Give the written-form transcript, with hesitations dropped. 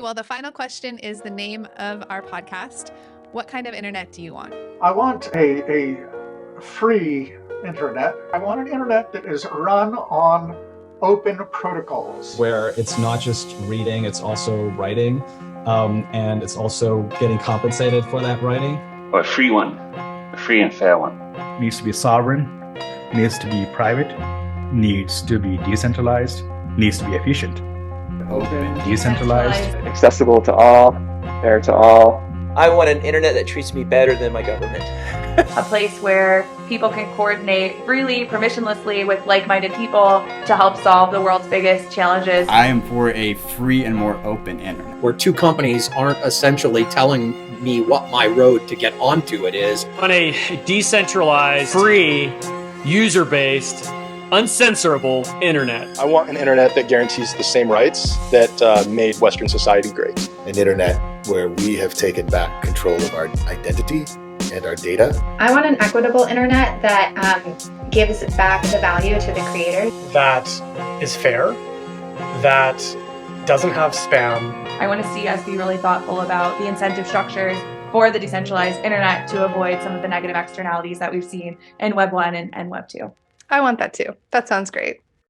Well, the final question is the name of our podcast. What kind of internet do you want? I want a free internet. I want an internet that is run on open protocols. Where it's not just reading, it's also writing, and it's also getting compensated for that writing. Or a free one, a free and fair one. Needs to be sovereign, needs to be private, needs to be decentralized, needs to be efficient. Open, decentralized, accessible to all, fair to all. I want an internet that treats me better than my government. A place where people can coordinate freely, permissionlessly with like-minded people to help solve the world's biggest challenges. I am for a free and more open internet. Where two companies aren't essentially telling me what my road to get onto it is. On a decentralized, free, user-based, uncensorable internet. I want an internet that guarantees the same rights that made Western society great. An internet where we have taken back control of our identity and our data. I want an equitable internet that gives back the value to the creators. That is fair, that doesn't have spam. I want to see us be really thoughtful about the incentive structures for the decentralized internet to avoid some of the negative externalities that we've seen in Web 1 and Web 2. I want that too. That sounds great.